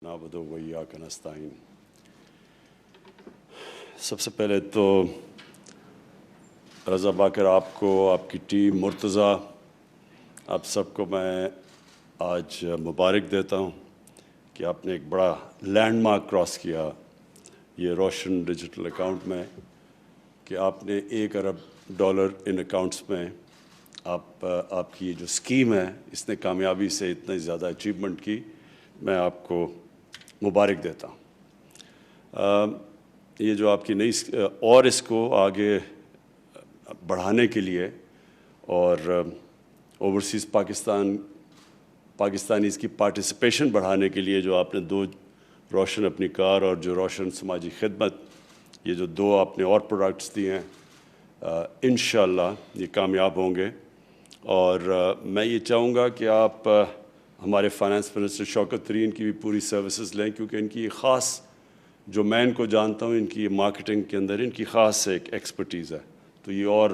نعبدو و ایاک نستعین۔ سب سے پہلے تو رضا باقر آپ کو، آپ کی ٹیم، مرتضیٰ، آپ سب کو میں آج مبارک دیتا ہوں کہ آپ نے ایک بڑا لینڈ مارک کراس کیا یہ روشن ڈیجیٹل اکاؤنٹ میں، کہ آپ نے $1 ارب ان اکاؤنٹس میں آپ کی یہ جو اسکیم ہے اس نے کامیابی سے اتنی زیادہ اچیومنٹ کی۔ میں آپ کو مبارک دیتا ہوں۔ یہ جو آپ کی نئی اور اس کو آگے بڑھانے کے لیے اور اوورسیز پاکستانیز کی پارٹیسپیشن بڑھانے کے لیے جو آپ نے دو روشن اپنی کار اور جو روشن سماجی خدمت، یہ جو دو آپ نے اور پروڈکٹس دیے ہیں، انشاءاللہ یہ کامیاب ہوں گے۔ اور میں یہ چاہوں گا کہ آپ ہمارے فائنانس منسٹر شوکت ترین کی بھی پوری سروسز لیں، کیونکہ ان کی خاص، جو میں ان کو جانتا ہوں، ان کی مارکیٹنگ کے اندر ان کی خاص ایک ایکسپرٹیز ہے۔ تو یہ اور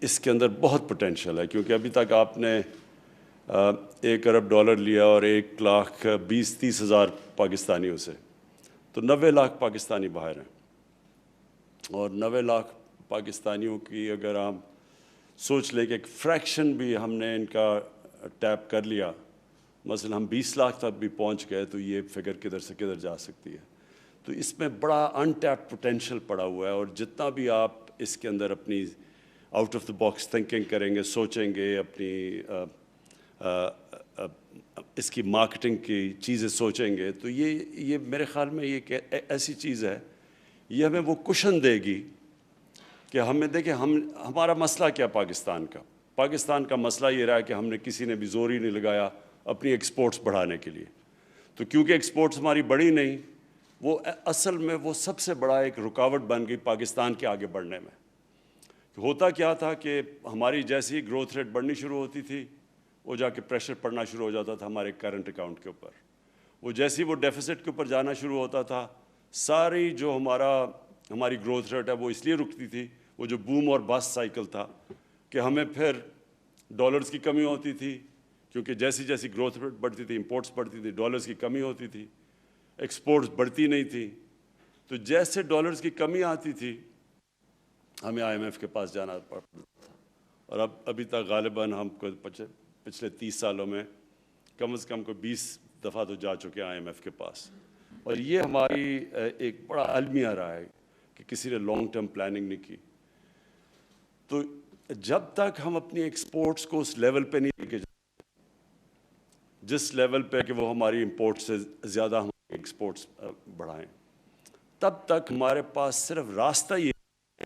اس کے اندر بہت پوٹینشیل ہے، کیونکہ ابھی تک آپ نے $1 ارب لیا اور 1,20,30,000 پاکستانیوں سے، تو 90 لاکھ پاکستانی باہر ہیں۔ اور 90 لاکھ پاکستانیوں کی اگر ہم سوچ لیں کہ ایک فریکشن بھی ہم نے ان کا ٹیپ کر لیا، مثلا ہم 20 لاکھ تک بھی پہنچ گئے، تو یہ فگر کدھر سے کدھر جا سکتی ہے۔ تو اس میں بڑا ان ٹیپ پوٹینشیل پڑا ہوا ہے، اور جتنا بھی آپ اس کے اندر اپنی out of the box thinking کریں گے، سوچیں گے، اپنی اس کی مارکیٹنگ کی چیزیں سوچیں گے، تو یہ میرے خیال میں یہ ایسی چیز ہے، یہ ہمیں وہ کشن دے گی کہ ہمیں دیکھیں ہمارا مسئلہ کیا پاکستان کا مسئلہ یہ رہا ہے کہ ہم نے کسی نے بھی زور ہی نہیں لگایا اپنی ایکسپورٹس بڑھانے کے لیے۔ تو کیونکہ ایکسپورٹس ہماری بڑھی نہیں، وہ اصل میں وہ سب سے بڑا ایک رکاوٹ بن گئی پاکستان کے آگے بڑھنے میں۔ ہوتا کیا تھا کہ ہماری جیسی گروتھ ریٹ بڑھنی شروع ہوتی تھی، وہ جا کے پریشر پڑنا شروع ہو جاتا تھا ہمارے کرنٹ اکاؤنٹ کے اوپر۔ وہ جیسی وہ ڈیفیسٹ کے اوپر جانا شروع ہوتا تھا، ساری جو ہماری گروتھ ریٹ ہے وہ اس لیے رکتی تھی، وہ جو بوم اور بس سائیکل تھا، کہ ہمیں پھر ڈالرز کی کمی ہوتی تھی، کیونکہ جیسی جیسی گروتھ ریٹ بڑھتی تھی، امپورٹس بڑھتی تھی، ڈالرز کی کمی ہوتی تھی، ایکسپورٹس بڑھتی نہیں تھی۔ تو جیسے ڈالرز کی کمی آتی تھی، ہمیں IMF کے پاس جانا پڑتا تھا۔ اور ابھی تک غالباً ہم کو پچھلے 30 سالوں میں کم از کم 20 دفعہ تو جا چکے ہیں IMF کے پاس۔ اور یہ ہماری ایک بڑا المیہ رہا ہے کہ کسی نے لانگ ٹرم پلاننگ نہیں کی۔ تو جب تک ہم اپنی ایکسپورٹس کو اس لیول پہ نہیں لے کے جائیں، جس لیول پہ کہ وہ ہماری امپورٹ سے زیادہ ہماری ایکسپورٹس بڑھائیں، تب تک ہمارے پاس صرف راستہ یہ ہے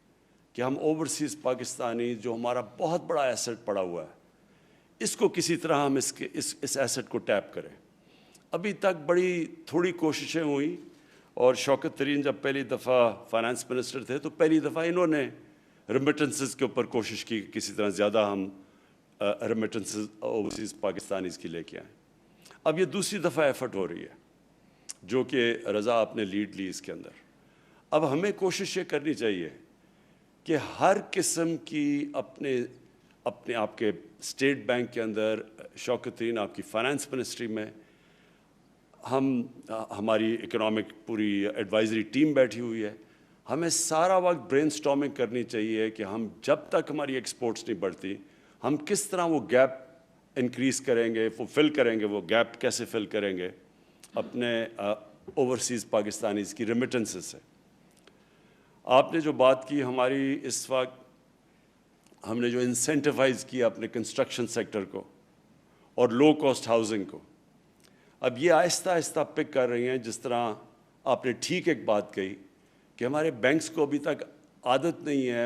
کہ ہم اوورسیز پاکستانی جو ہمارا بہت بڑا ایسٹ پڑا ہوا ہے، اس کو کسی طرح ہم اس ایسٹ کو ٹیپ کریں۔ ابھی تک بڑی تھوڑی کوششیں ہوئیں، اور شوکت ترین جب پہلی دفعہ فائنانس منسٹر تھے تو پہلی دفعہ انہوں نے ریمیٹنسز کے اوپر کوشش کی، کسی طرح زیادہ ہم ریمیٹنسز اوورسیز پاکستانیز کی لے کے آئیں۔ اب یہ دوسری دفعہ ایفرٹ ہو رہی ہے، جو کہ رضا آپ نے لیڈ لی اس کے اندر۔ اب ہمیں کوشش یہ کرنی چاہیے کہ ہر قسم کی اپنے آپ کے اسٹیٹ بینک کے اندر، شوکت ترین آپ کی فائنانس منسٹری میں، ہماری اکنامک پوری ایڈوائزری ٹیم بیٹھی ہوئی ہے، ہمیں سارا وقت برین سٹارمنگ کرنی چاہیے کہ ہم جب تک ہماری ایکسپورٹس نہیں بڑھتی، ہم کس طرح وہ گیپ انکریز کریں گے، وہ فل کریں گے، وہ گیپ کیسے فل کریں گے اپنے اوورسیز پاکستانیز کی ریمیٹنسز سے۔ آپ نے جو بات کی، ہماری اس وقت ہم نے جو انسینٹیوائز کیا اپنے کنسٹرکشن سیکٹر کو اور لو کاسٹ ہاؤسنگ کو، اب یہ آہستہ آہستہ پک کر رہی ہیں۔ جس طرح آپ نے ٹھیک ایک بات کہی کہ ہمارے بینکس کو ابھی تک عادت نہیں ہے،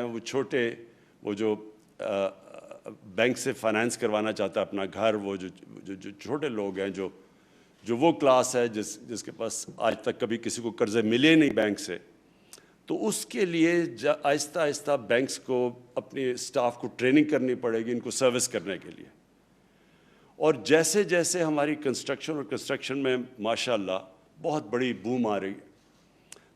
وہ جو بینک سے فائنانس کروانا چاہتا ہے اپنا گھر، وہ جو چھوٹے لوگ ہیں، جو وہ کلاس ہے جس کے پاس آج تک کبھی کسی کو قرضے ملے نہیں بینک سے، تو اس کے لیے آہستہ آہستہ بینکس کو اپنے اسٹاف کو ٹریننگ کرنی پڑے گی ان کو سروس کرنے کے لیے۔ اور جیسے جیسے ہماری کنسٹرکشن میں ماشاءاللہ بہت بڑی بوم آ رہی ہے،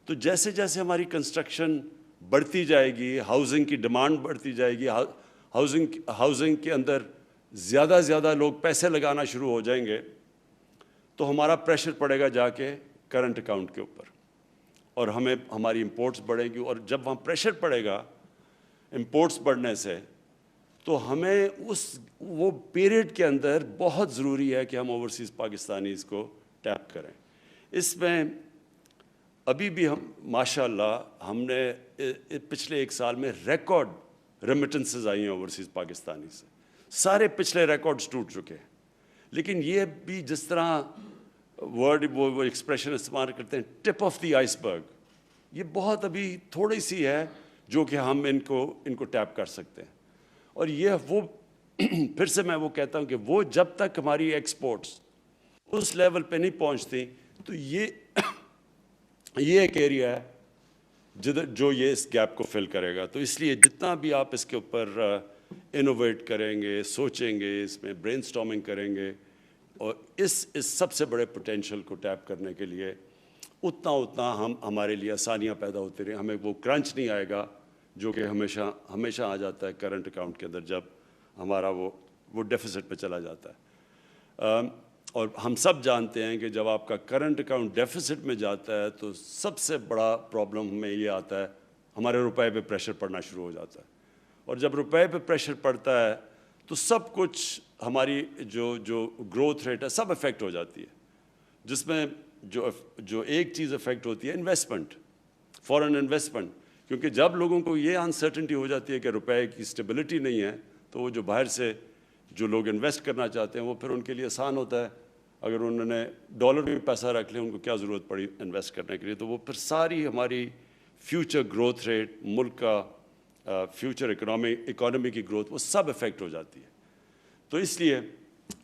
تو جیسے جیسے ہماری کنسٹرکشن بڑھتی جائے گی، ہاؤسنگ کی ڈیمانڈ بڑھتی جائے گی، ہاؤسنگ کے اندر زیادہ لوگ پیسے لگانا شروع ہو جائیں گے، تو ہمارا پریشر پڑے گا جا کے کرنٹ اکاؤنٹ کے اوپر، اور ہماری امپورٹس بڑھیں گی، اور جب وہاں پریشر پڑے گا امپورٹس بڑھنے سے، تو ہمیں وہ پیریڈ کے اندر بہت ضروری ہے کہ ہم اوورسیز پاکستانیز کو ٹیپ کریں۔ اس میں ابھی بھی ہم ماشاء اللہ ہم نے پچھلے 1 سال میں ریکارڈ ریمیٹنسز آئی ہیں اوورسیز پاکستانی سے، سارے پچھلے ریکارڈز ٹوٹ چکے ہیں۔ لیکن یہ بھی جس طرح ورڈ وہ ایکسپریشن استعمال کرتے ہیں ٹپ آف دی آئس برگ، یہ بہت ابھی تھوڑی سی ہے جو کہ ہم ان کو ٹیپ کر سکتے ہیں۔ اور یہ وہ پھر سے میں وہ کہتا ہوں کہ وہ جب تک ہماری ایکسپورٹس اس لیول پہ نہیں پہنچتی تو یہ ایک ایریا ہے جو یہ اس گیپ کو فل کرے گا۔ تو اس لیے جتنا بھی آپ اس کے اوپر انوویٹ کریں گے، سوچیں گے، اس میں برین سٹارمنگ کریں گے، اور اس سب سے بڑے پوٹینشیل کو ٹیپ کرنے کے لیے اتنا ہمارے لیے آسانیاں پیدا ہوتی رہیں، ہمیں وہ کرنچ نہیں آئے گا جو کہ ہمیشہ آ جاتا ہے کرنٹ اکاؤنٹ کے اندر جب ہمارا وہ ڈیفیسٹ پہ چلا جاتا ہے۔ اور ہم سب جانتے ہیں کہ جب آپ کا کرنٹ اکاؤنٹ ڈیفیسٹ میں جاتا ہے تو سب سے بڑا پرابلم ہمیں یہ آتا ہے، ہمارے روپے پہ پریشر پڑنا شروع ہو جاتا ہے، اور جب روپے پہ پریشر پڑتا ہے تو سب کچھ ہماری جو گروتھ ریٹ ہے سب افیکٹ ہو جاتی ہے، جس میں جو ایک چیز افیکٹ ہوتی ہے انویسٹمنٹ، فورن انویسٹمنٹ، کیونکہ جب لوگوں کو یہ انسرٹنٹی ہو جاتی ہے کہ روپے کی اسٹیبلٹی نہیں ہے تو وہ جو باہر سے جو لوگ انویسٹ کرنا چاہتے ہیں وہ پھر ان کے لیے آسان ہوتا ہے، اگر انہوں نے ڈالر میں پیسہ رکھ لیا ان کو کیا ضرورت پڑی انویسٹ کرنے کے لیے، تو وہ پھر ساری ہماری فیوچر گروتھ ریٹ، ملک کا فیوچر اکانومی کی گروتھ وہ سب افیکٹ ہو جاتی ہے۔ تو اس لیے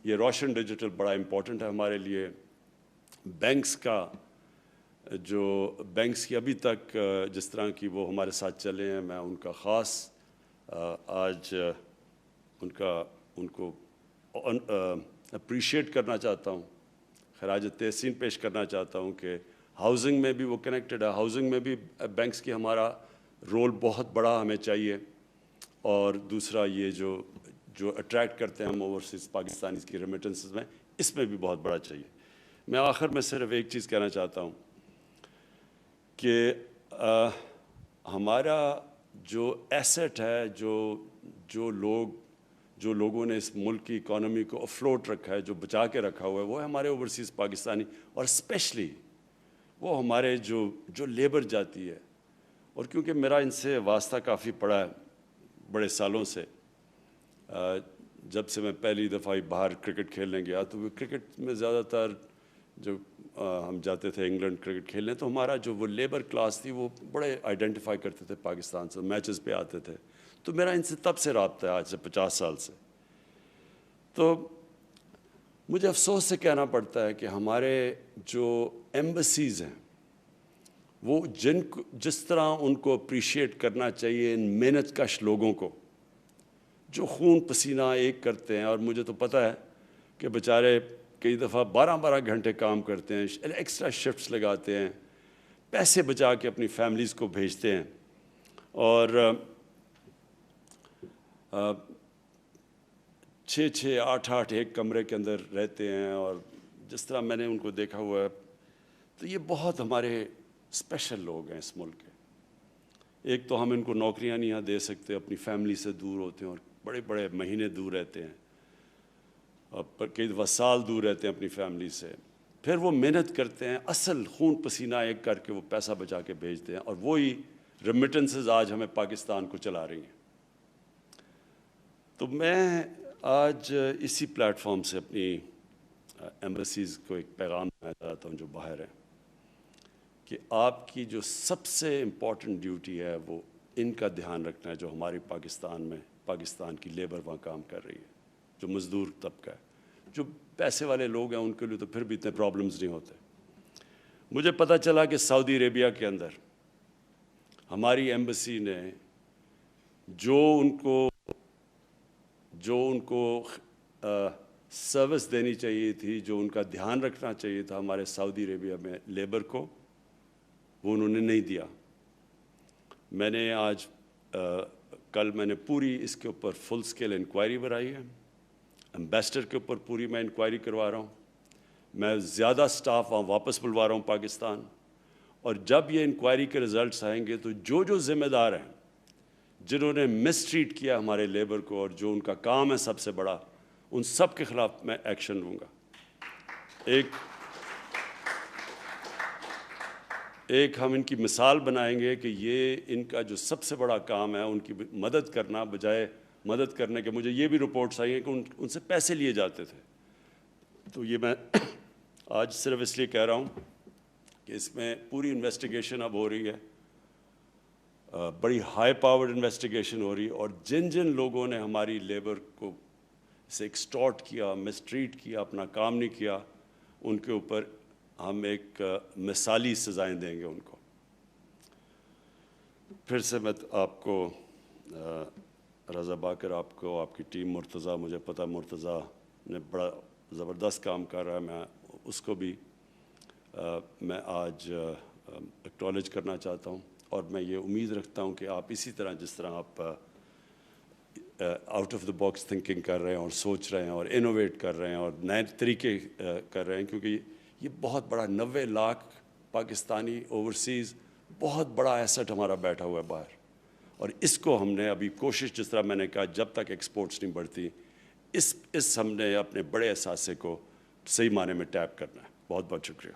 یہ روشن ڈیجیٹل بڑا امپورٹنٹ ہے ہمارے لیے۔ بینکس کی ابھی تک جس طرح کی وہ ہمارے ساتھ چلے ہیں، میں ان کا خاص آج ان کو اپریشیٹ کرنا چاہتا ہوں، خراج تحسین پیش کرنا چاہتا ہوں کہ ہاؤسنگ میں بھی وہ کنیکٹڈ ہے، ہاؤسنگ میں بھی بینکس کی ہمارا رول بہت بڑا ہمیں چاہیے، اور دوسرا یہ جو اٹریکٹ کرتے ہیں ہم اوورسیز پاکستانی کی ریمیٹنسز میں، اس میں بھی بہت بڑا چاہیے۔ میں آخر میں صرف ایک چیز کہنا چاہتا ہوں کہ ہمارا جو ایسٹ ہے، جو لوگوں نے اس ملک کی اکانومی کو افلوٹ رکھا ہے، جو بچا کے رکھا ہوا ہے، وہ ہے ہمارے اوورسیز پاکستانی، اور اسپیشلی وہ ہمارے جو لیبر جاتی ہے۔ اور کیونکہ میرا ان سے واسطہ کافی پڑا ہے بڑے سالوں سے، جب سے میں پہلی دفعہ باہر کرکٹ کھیلنے گیا تو وہ کرکٹ میں زیادہ تر جو ہم جاتے تھے انگلینڈ کرکٹ کھیلنے، تو ہمارا جو وہ لیبر کلاس تھی وہ بڑے آئیڈینٹیفائی کرتے تھے پاکستان سے، میچز پہ آتے تھے، تو میرا ان سے تب سے رابطہ ہے، آج سے 50 سال سے۔ تو مجھے افسوس سے کہنا پڑتا ہے کہ ہمارے جو ایمبیسیز ہیں وہ جس طرح ان کو اپریشیٹ کرنا چاہیے ان محنت کش لوگوں کو جو خون پسینہ ایک کرتے ہیں، اور مجھے تو پتہ ہے کہ بیچارے کئی دفعہ 12 گھنٹے کام کرتے ہیں، ایکسٹرا شفٹس لگاتے ہیں، پیسے بچا کے اپنی فیملیز کو بھیجتے ہیں، اور 6 8 ایک کمرے کے اندر رہتے ہیں، اور جس طرح میں نے ان کو دیکھا ہوا ہے تو یہ بہت ہمارے اسپیشل لوگ ہیں اس ملک کے۔ ایک تو ہم ان کو نوکریاں نہیں دے سکتے، اپنی فیملی سے دور ہوتے ہیں اور بڑے مہینے دور رہتے ہیں، اور کئی دفعہ سال دور رہتے ہیں اپنی فیملی سے، پھر وہ محنت کرتے ہیں، اصل خون پسینہ ایک کر کے وہ پیسہ بچا کے بھیجتے ہیں، اور وہی ریمیٹنسز آج ہمیں پاکستان کو چلا رہی ہیں۔ تو میں آج اسی پلیٹ فارم سے اپنی ایمبیسیز کو ایک پیغام دینا چاہتا ہوں جو باہر ہے، کہ آپ کی جو سب سے امپورٹنٹ ڈیوٹی ہے وہ ان کا دھیان رکھنا ہے، جو ہماری پاکستان کی لیبر وہاں کام کر رہی ہے، جو مزدور طبقہ ہے، جو پیسے والے لوگ ہیں ان کے لیے تو پھر بھی اتنے پرابلمز نہیں ہوتے۔ مجھے پتہ چلا کہ سعودی عربیہ کے اندر ہماری ایمبیسی نے جو ان کو سروس دینی چاہیے تھی، جو ان کا دھیان رکھنا چاہیے تھا ہمارے سعودی عربیہ میں لیبر کو، وہ انہوں نے نہیں دیا۔ میں نے کل میں نے پوری اس کے اوپر فل سکیل انکوائری بنائی ہے، ایمبیسڈر کے اوپر پوری میں انکوائری کروا رہا ہوں۔ میں زیادہ سٹاف وہاں واپس بلوا رہا ہوں پاکستان، اور جب یہ انکوائری کے رزلٹس آئیں گے تو جو ذمہ دار ہیں جنہوں نے مس ٹریٹ کیا ہمارے لیبر کو اور جو ان کا کام ہے سب سے بڑا، ان سب کے خلاف میں ایکشن لوں گا۔ ایک ہم ان کی مثال بنائیں گے کہ یہ ان کا جو سب سے بڑا کام ہے ان کی مدد کرنا، بجائے مدد کرنے کے مجھے یہ بھی رپورٹس آئی ہیں کہ ان سے پیسے لیے جاتے تھے۔ تو یہ میں آج صرف اس لیے کہہ رہا ہوں کہ اس میں پوری انویسٹیگیشن اب ہو رہی ہے، بڑی ہائی پاورڈ انویسٹیگیشن ہو رہی ہے، اور جن لوگوں نے ہماری لیبر کو سے ایکسٹارٹ کیا، مسٹریٹ کیا، اپنا کام نہیں کیا، ان کے اوپر ہم ایک مثالی سزائیں دیں گے ان کو۔ پھر سے میں آپ کو رضا باقر، آپ کو، آپ کی ٹیم، مرتضیٰ، مجھے پتہ مرتضیٰ نے بڑا زبردست کام کر رہا ہے، میں اس کو بھی میں آج ایکنالج کرنا چاہتا ہوں، اور میں یہ امید رکھتا ہوں کہ آپ اسی طرح جس طرح آپ out of the box thinking کر رہے ہیں اور سوچ رہے ہیں اور انوویٹ کر رہے ہیں اور نئے طریقے کر رہے ہیں، کیونکہ یہ بہت بڑا 90 لاکھ پاکستانی اوورسیز بہت بڑا ایسٹ ہمارا بیٹھا ہوا ہے باہر، اور اس کو ہم نے ابھی کوشش، جس طرح میں نے کہا، جب تک ایکسپورٹس نہیں بڑھتی، اس ہم نے اپنے بڑے اثاثے کو صحیح معنی میں ٹیپ کرنا ہے۔ بہت بہت شکریہ۔